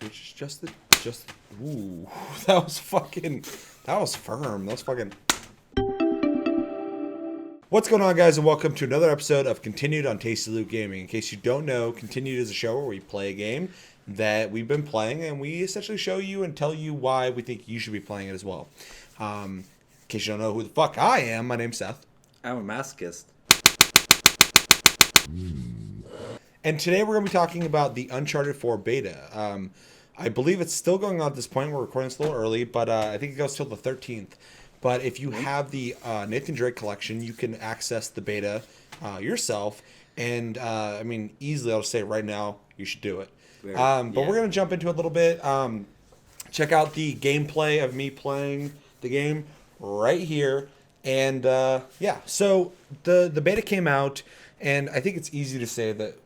Which is just. Ooh, that was firm. That was fucking. What's going on, guys, and welcome to another episode of Continued on Tasty Loot Gaming. In case you don't know, Continued is a show where we play a game that we've been playing, and we essentially show you and tell you why we think you should be playing it as well. In case you don't know who the fuck I am, my name's Seth. I'm a masochist. And today we're going to be talking about the Uncharted 4 beta. I believe it's still going on at this point. We're recording this a little early, but I think it goes till the 13th. But if you have the Nathan Drake collection, you can access the beta yourself. And, I mean, easily I'll say right now, you should do it. But we're going to jump into it a little bit. Check out the gameplay of me playing the game right here. And, yeah, so the beta came out, and I think it's easy to say that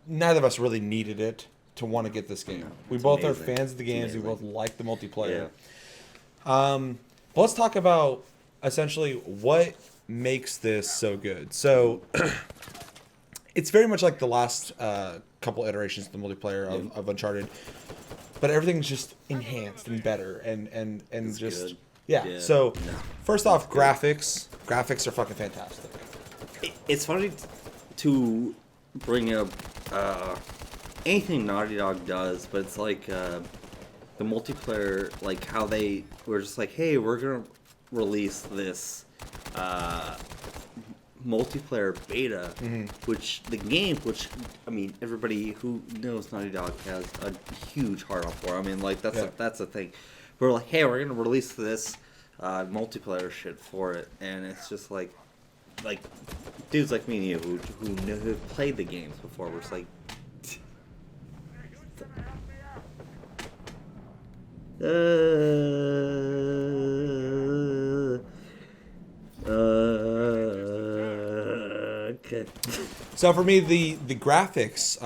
neither of us really needed it to want to get this game. We both are fans of the games. We both like the multiplayer. Yeah. Let's talk about essentially what makes this so good. So it's very much like the last couple iterations of the multiplayer of Uncharted, but everything's just enhanced and better and just good. Yeah. So first off, graphics are fucking fantastic. It's funny to bring up anything Naughty Dog does, but it's like the multiplayer, like how they were just like, hey, we're gonna release this multiplayer beta, which I mean, everybody who knows Naughty Dog has a huge heart on for. I mean, like that's the thing. We're like, hey, we're gonna release this multiplayer shit for it, and it's just like dudes like me and you who played the games before. We're just like, okay. So for me, the graphics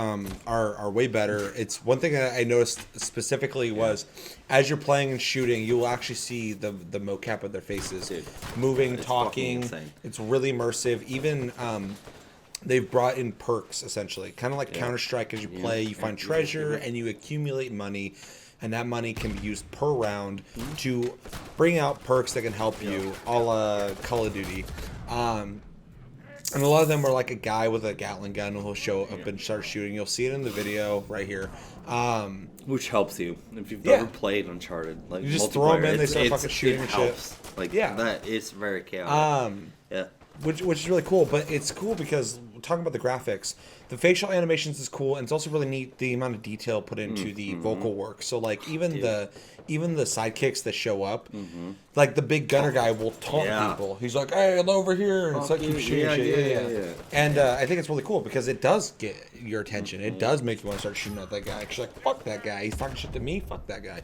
are way better. It's one thing that I noticed specifically was as you're playing and shooting, you will actually see the mocap of their faces. Dude, moving, talking. It's really immersive. Even they've brought in perks, essentially. Kind of like Counter-Strike. As you play, you find treasure and you accumulate money. And that money can be used per round to bring out perks that can help you, a la Call of Duty. And a lot of them are like a guy with a Gatling gun who'll show up and start shooting. You'll see it in the video right here. Which helps you if you've ever played Uncharted. Like, you just throw them in, they start fucking shooting and shit. Like, that is very chaotic. Which is really cool, but it's cool because we're talking about the graphics. The facial animations is cool, and it's also really neat the amount of detail put into the vocal work. So like even the sidekicks that show up, like the big gunner guy will taunt people. He's like, "Hey, I'm over here," and it's like keep shooting shit. And I think it's really cool because it does get your attention. It does make you want to start shooting at that guy. Cause you're like, "Fuck that guy! He's talking shit to me. Fuck that guy."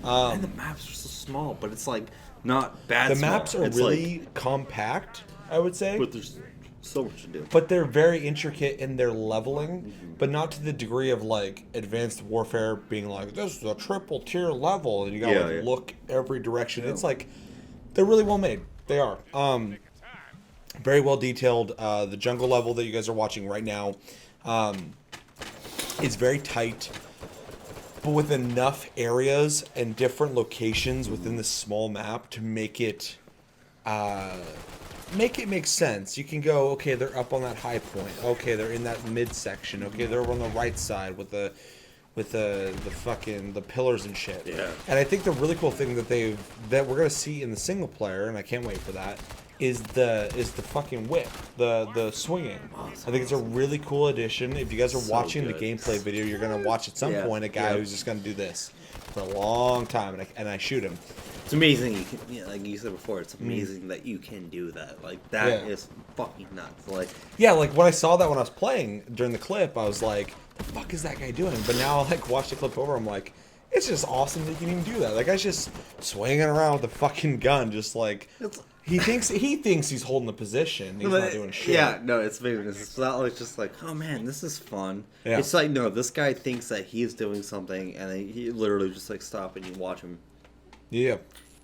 And the maps are so small, but it's like not bad. The maps are really compact, I would say. But there's so much to do. But they're very intricate in their leveling, but not to the degree of like Advanced Warfare being like, this is a triple tier level, and you gotta look every direction. It's like they're really well made. They are. Very well detailed. The jungle level that you guys are watching right now is very tight, but with enough areas and different locations within this small map to make it make sense. You can go, okay, they're up on that high point. Okay, they're in that midsection. Okay, they're on the right side with the fucking the pillars and shit. Yeah. And I think the really cool thing that we're gonna see in the single player, and I can't wait for that, is the fucking whip, the swinging. I think it's a really cool addition. If you guys are watching the gameplay video, you're gonna watch at some point a guy who's just gonna do this for a long time, and I shoot him. It's amazing. You can, like you said before, it's amazing that you can do that. Like that is fucking nuts. Like like when I saw that when I was playing during the clip, I was like, "The fuck is that guy doing?" But now I like watch the clip over, I'm like, it's just awesome that you can even do that. Like, guy's just swinging around with a fucking gun, just like he thinks he's holding the position. He's not doing shit. Yeah, no, it's amazing. It's not like just like, oh man, this is fun. Yeah. It's like, no, this guy thinks that he's doing something, and he literally just like stop and you watch him. Yeah.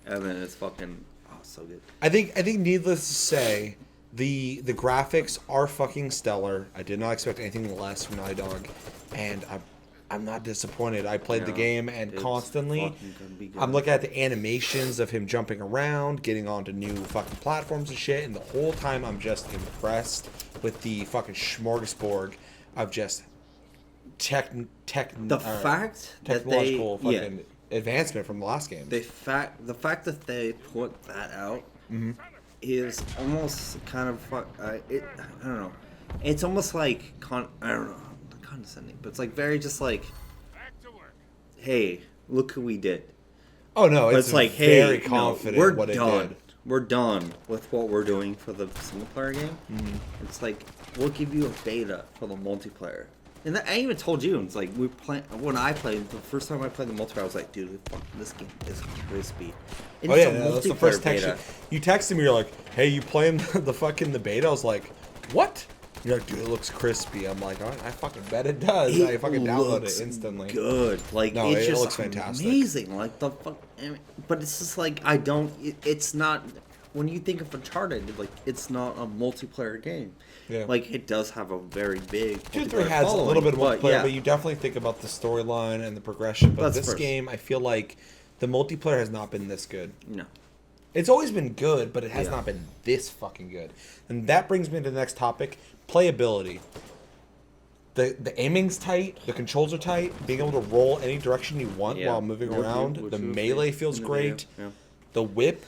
And then it's fucking so good. I think needless to say, the graphics are fucking stellar. I did not expect anything less from Naughty Dog, and I'm not disappointed. I played the game, and it's constantly fucking gonna be good. I'm looking at the animations of him jumping around, getting onto new fucking platforms and shit, and the whole time I'm just impressed with the fucking smorgasbord of just fact that technological fucking advancement from the last game. the fact that they put that out is almost kind of I don't know. It's almost like I don't know, not condescending, but it's like very just like, hey, look who we did. Oh no, But it's like, very hey, confident no, we're what done. it did. We're done with what we're doing for the single player game. It's like, we'll give you a beta for the multiplayer. And I even told you, it's like, when I played, the first time I played the multiplayer, I was like, dude, fuck, this game is crispy. And Oh it's yeah, a no, that's the first text beta. you texted me. You're like, "Hey, you playing the beta?" I was like, "What?" You're like, "Dude, it looks crispy." I'm like, "I fucking bet it does." I fucking downloaded it instantly. Good, like No, it's it just looks fantastic. amazing. Like the fuck, but it's just like it's not. When you think of Uncharted, like it's not a multiplayer game. Yeah. Like it does have a very big. 2 3 multiplayer has a little bit of following, multiplayer, but you definitely think about the storyline and the progression. But That's this first. game, I feel like the multiplayer has not been this good. No. It's always been good, but it has Yeah. not been this fucking good. And that brings me to the next topic: playability. The aiming's tight, the controls are tight. Being able to roll any direction you want Yeah. while moving Yep, around. which The was melee in feels the great. video, yeah. The whip,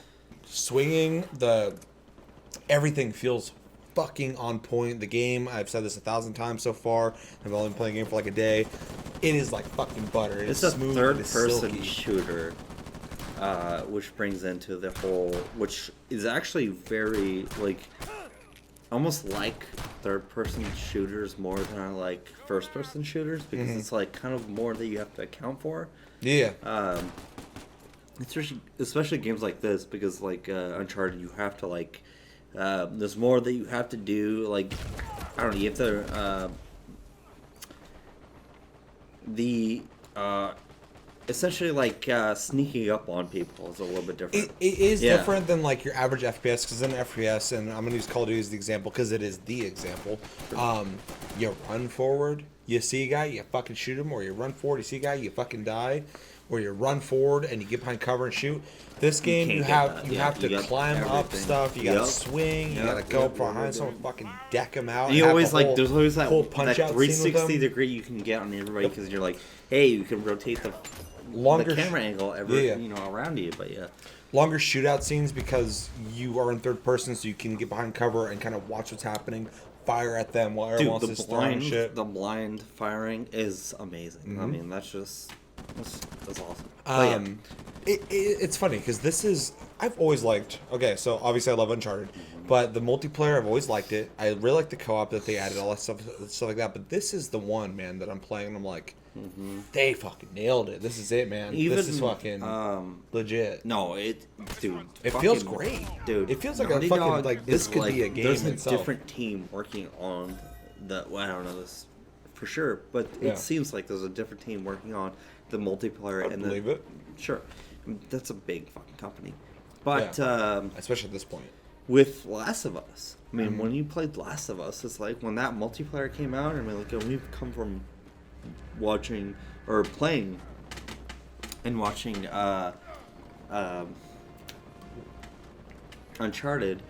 swinging, everything feels fucking on point. The game, I've said this 1,000 times so far. I've only been playing the game for like a day. It is like fucking butter. It's It's a smooth. It's third-person silky. shooter, which brings into the whole, which is actually very like, almost like third-person shooters more than I like first-person shooters because it's like kind of more that you have to account for. Yeah. Especially games like this because like Uncharted, you have to like, there's more that you have to do. Like, I don't know, you have to essentially like sneaking up on people is a little bit different. It is Yeah. different than like your average FPS because in FPS, and I'm gonna use Call of Duty as the example because it is the example. You run forward, you see a guy, you fucking shoot him, or you run forward, you see a guy, you fucking die, or you run forward and you get behind cover and shoot. This game, can't you get have that. you Yeah, have to you got climb up everything. stuff. You gotta Yep. swing. You Yep. gotta go Yep. behind someone, fucking deck them out. And you have always the like whole- there's always that whole punch that out scene with 360 them. degree you can get on everybody because you're like, hey, you can rotate the Longer camera angle yeah. around you, but yeah. Longer shootout scenes because you are in third person, so you can get behind cover and kind of watch what's happening, fire at them while everyone else is throwing shit. the blind firing is amazing. I Mhm. mean, that's awesome. But yeah. It's funny because this is I've always liked. Okay, so obviously I love Uncharted, but the multiplayer I've always liked it. I really like the co-op that they added, all that stuff like that. But this is the one, man, that I'm playing. And I'm like, they fucking nailed it. This is it, man. This is fucking legit. No, dude. It fucking- feels great, dude. It feels like Naughty a fucking Dog like this is could be a like- game There's a itself. different team working on the. Well, I don't know this for sure, but Yeah. it seems like there's a different team working on the multiplayer I and believe it, Sure, that's a big fucking company, but especially at this point. with Last of Us, I mean, when you played Last of Us, it's like when that multiplayer came out, I mean, like we've come from watching or playing and watching Uncharted.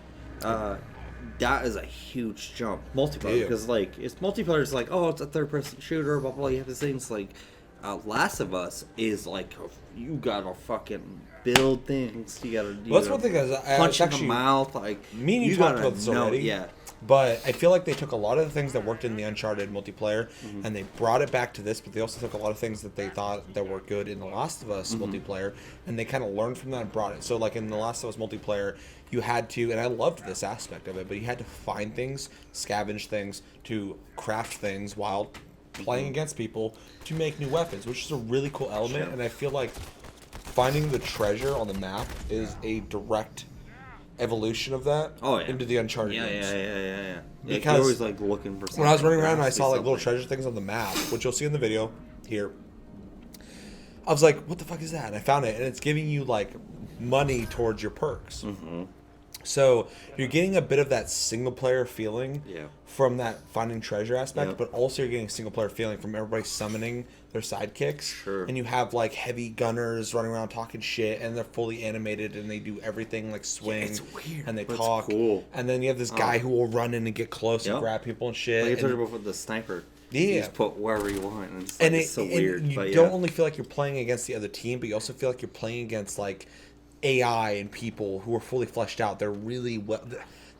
That is a huge jump multiplayer Yeah. because like it's multiplayer is like, oh, it's a third person shooter, blah blah. You have these things like Last of Us is like you gotta fucking build things. You gotta. Well, that's one thing is punch in actually, the mouth. Like me and you talked gotta about this know- already. Yeah. But I feel like they took a lot of the things that worked in the Uncharted multiplayer and they brought it back to this, but they also took a lot of things that they thought that were good in The Last of Us multiplayer and they kind of learned from that and brought it. So like in The Last of Us multiplayer, you had to, and I loved this aspect of it, but you had to find things, scavenge things, to craft things while playing against people to make new weapons, which is a really cool element. Sure. And I feel like finding the treasure on the map is a direct evolution of that into the Uncharted games. Yeah. Because you're always like looking for something. When I was running around and I There has to saw be like little something. treasure things on the map, which you'll see in the video here, I was like, what the fuck is that? And I found it, and it's giving you like money towards your perks. So you're getting a bit of that single player feeling Yeah. from that finding treasure aspect, Yep. but also you're getting a single player feeling from everybody summoning their sidekicks. Sure. And you have like heavy gunners running around talking shit, and they're fully animated, and they do everything like swing. it's weird, And they but it's talk. cool. And then you have this guy Oh. who will run in and get close and Yep. grab people and shit. Like you and- talked about with the sniper. Yeah. You just put wherever you want, and it's, like, and it's so and weird. you But don't yeah. only feel like you're playing against the other team, but you also feel like you're playing against like AI and people who are fully fleshed out. They're really well.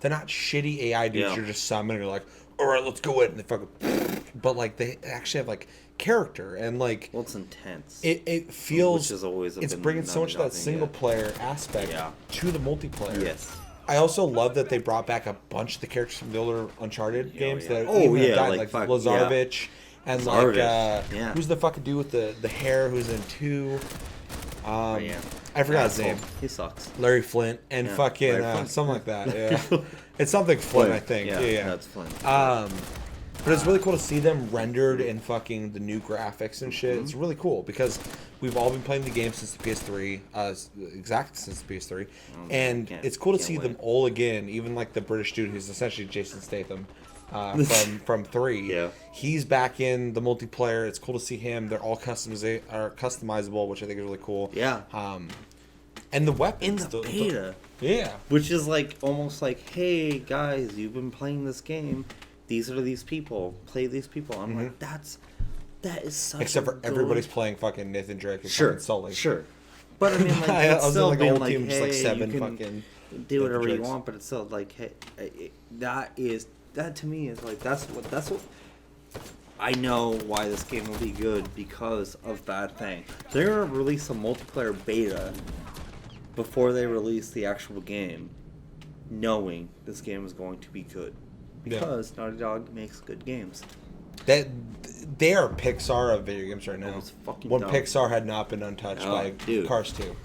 They're not shitty AI dudes. Yeah. You're just summoning. You're like, all right, let's go in. And they fucking, but like they actually have like character and like Well, it's intense. it feels. Which is always it's been bringing so much of that nothing single yet. player aspect Yeah. to the multiplayer. Yes. I also love that they brought back a bunch of the characters from the older Uncharted games yeah. that Oh, even have yeah, died, like, like fuck, Lazarevich and Lazarevich, like who's the fucking dude with the hair who's in 2? Yeah. I forgot his Asshole. name. He sucks. Larry Flint and Yeah, fucking Larry Flint. something like that. Yeah, it's something Flint, I think. Yeah. That's Flint. But it's really cool to see them rendered in fucking the new graphics and shit. It's really cool because we've all been playing the game since the PS3, exactly since the PS3, and it's cool to see them wait. all again. Even like the British dude who's essentially Jason Statham from 3. Yeah. He's back in the multiplayer. It's cool to see him. They're all customizable, which I think is really cool. Yeah. And the weapons In the beta. yeah. Which is like almost like, hey guys, you've been playing this game. These are these people. Play these people. I'm like, that is such. Except a for everybody's playing fucking Nathan Drake and sure, fucking Sully. sure. But I mean, like, I it's was in, still like, a being whole like, team, just, like, hey, 7 you can fucking do whatever you Drakes. want, but it's still like, hey, that to me is like that's what. I know why this game will be good because of that thing. They're gonna release a multiplayer beta before they release the actual game, knowing this game is going to be good. Because Naughty Dog makes good games. That they are Pixar of video games right now. It's fucking when dumb. Pixar had not been untouched by dude. Cars 2.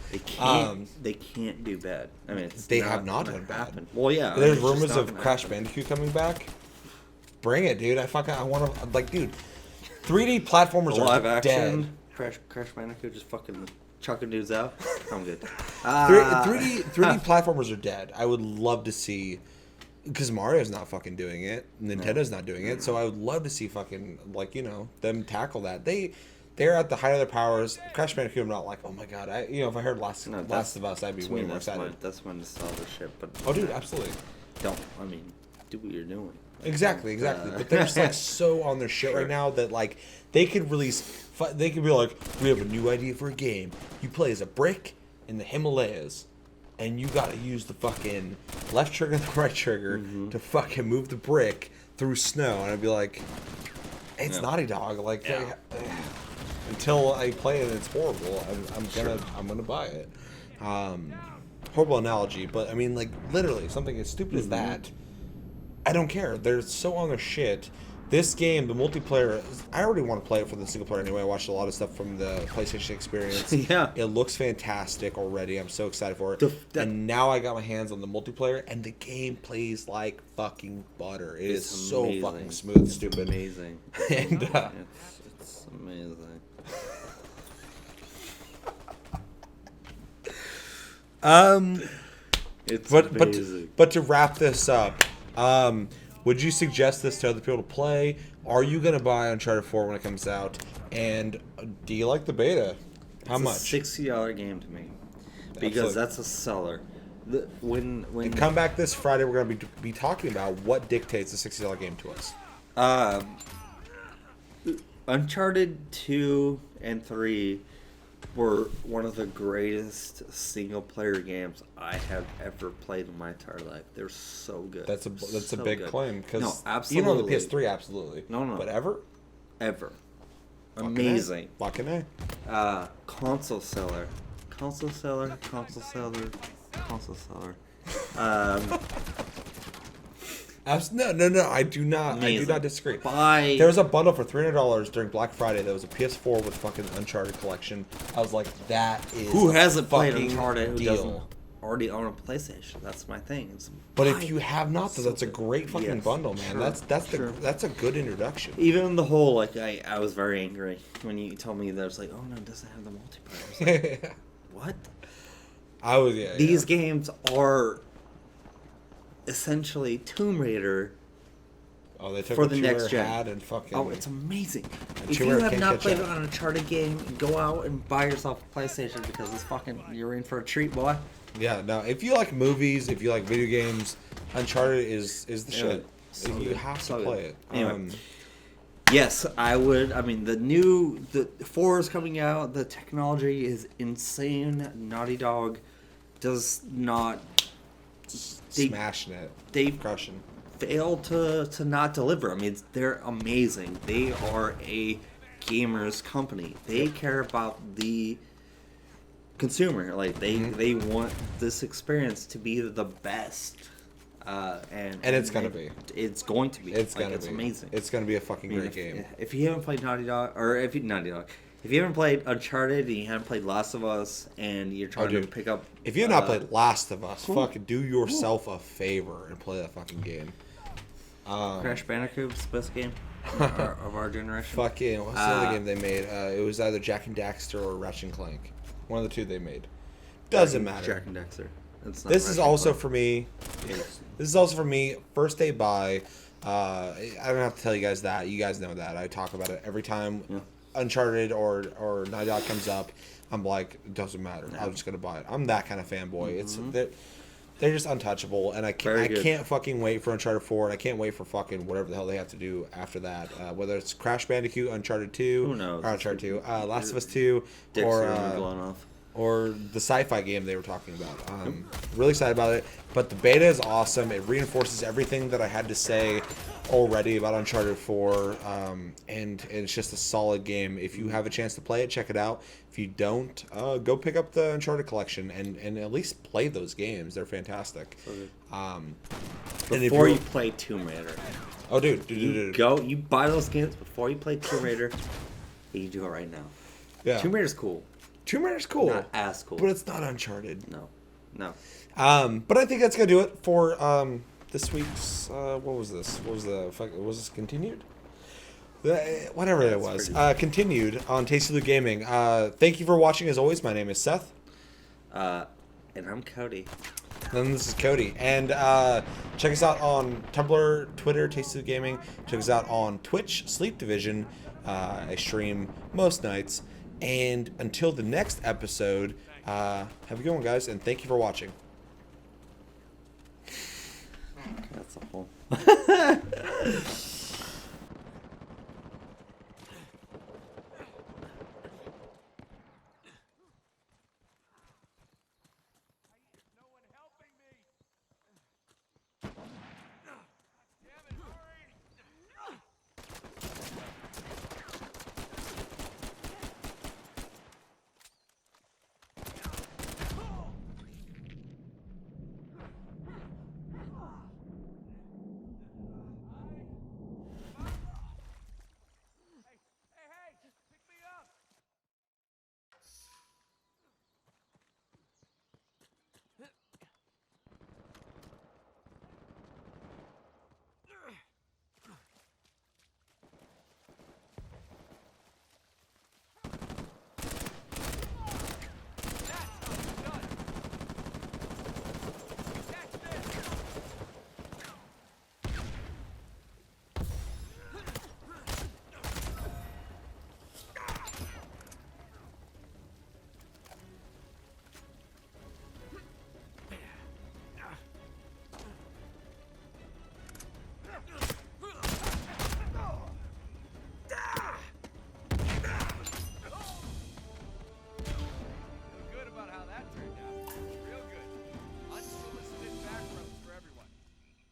They can't do bad. I mean, it's They have not gonna done bad. happen. Well, yeah. There's it's just rumors not of gonna Crash happen. Bandicoot coming back. Bring it, dude. I want to like, dude. 3D platformers The are live dead. action Crash Bandicoot just fucking chucking dudes out. I'm good. 3D platformers are dead. I would love to see, because Mario's not fucking doing it, Nintendo's not doing it, so I would love to see fucking like them tackle that. They're at the height of their powers. Crash Bandicoot, I'm not like, oh my god, if I heard Last of Us, I'd be way more excited. That's my nostalgia shit. But Oh, dude, absolutely. do what you're doing. Exactly. But they're just like so on their shit right now that like they could release. They could be like, we have a new idea for a game. You play as a brick in the Himalayas, and you gotta use the fucking left trigger and the right trigger to fucking move the brick through snow. And I'd be like, it's Naughty Dog. Like, until I play it, and it's horrible. I'm gonna buy it. Horrible analogy, but I mean, like literally something as stupid as that. I don't care. They're so on their shit. This game, the multiplayer, I already want to play it for the single player anyway. I watched a lot of stuff from the PlayStation experience. Yeah. It looks fantastic already. I'm so excited for it. And now I got my hands on the multiplayer, and the game plays like fucking butter. It is so amazing. fucking smooth, stupid. Amazing. And It's amazing. It's amazing. but to wrap this up, would you suggest this to other people to play? Are you gonna buy Uncharted 4 when it comes out? And do you like the beta? How much? It's a $60 game to me because Absolutely. that's a seller. When And come back this Friday. We're gonna be talking about what dictates a $60 game to us. Uncharted 2 and 3 were one of the greatest single player games I have ever played in my entire life. They're so good. That's a So big good. claim because No, even on the absolutely. PS3, absolutely. No. But ever Ever. Fucking Amazing. A. Fucking A. Console seller. Console seller. Console seller. Console seller. No. I do not. Amazing. I do not disagree. Buy. There was a bundle for $300 during Black Friday. That was a PS4 with fucking Uncharted collection. I was like, that is Who hasn't played fucking Uncharted who deal. doesn't already own a PlayStation? That's my thing. But if you have not, though, that's a great fucking Yes, bundle, man. sure, That's a good introduction. Even the whole like I was very angry when you told me that. I was like, oh no, it doesn't have the multiplayer. I was like, what? I was These games are essentially Tomb Raider Oh, they took for the the next gen. hat and fucking. Oh, it's amazing. And If Tomb you Raider have can't not catch played up. an Uncharted game, go out and buy yourself a PlayStation because it's fucking, you're in for a treat, boy. Yeah, no. If you like movies, if you like video games, Uncharted is the shit. so You good. have to So play good. it. Anyway. Yes, I would. I mean, the 4 is coming out. The technology is insane. Naughty Dog does not. Smashing it. They Crushing. fail to not deliver. I mean, they're amazing. They are a gamers company. They care about the consumer. Like they want this experience to be the best. And it's gonna be. It's going to be. It's gonna it's be amazing. It's gonna be a fucking great if, game. If you haven't played Naughty Dog, or if you haven't played Uncharted and you haven't played Last of Us, and you're trying to pick up, If you have not played Last of Us, fucking do yourself a favor and play that fucking game. Crash Bandicoot's best game of our generation. Fucking what's the other game they made? It was either Jack and Daxter or Ratchet and Clank. One of the two they made. Doesn't matter. Jack and Dexter. This is also for me. This is also for me. First day buy. I don't have to tell you guys that. You guys know that. I talk about it every time Uncharted or Naughty Dog comes up. I'm like, it doesn't matter. I'm just gonna buy it. I'm that kind of fanboy. It's they're just untouchable, and I can't fucking wait for Uncharted 4, and I can't wait for fucking whatever the hell they have to do after that. Whether it's Crash Bandicoot, Uncharted 2, who knows? Or Uncharted 2, Last of Us 2, or the sci-fi game they were talking about. Really excited about it. But the beta is awesome. It reinforces everything that I had to say already about Uncharted 4. And it's just a solid game. If you have a chance to play it, check it out. If you don't, go pick up the Uncharted collection and at least play those games. They're fantastic. Before you play Tomb Raider. Oh, dude. You buy those games before you play Tomb Raider. You do it right now. Yeah. Tomb Raider's cool. Tomb Raider's cool. Not as cool. But it's not Uncharted. No. But I think that's gonna do it for this week's. What was this? Was this continued? Whatever it was. Continued on Tasty Loot Gaming. Thank you for watching. As always, my name is Seth. And I'm Cody. And this is Cody. And check us out on Tumblr, Twitter, Tasty Loot Gaming. Check us out on Twitch, Sleep Division. I stream most nights. And until the next episode, have a good one, guys, and thank you for watching. That's a whole.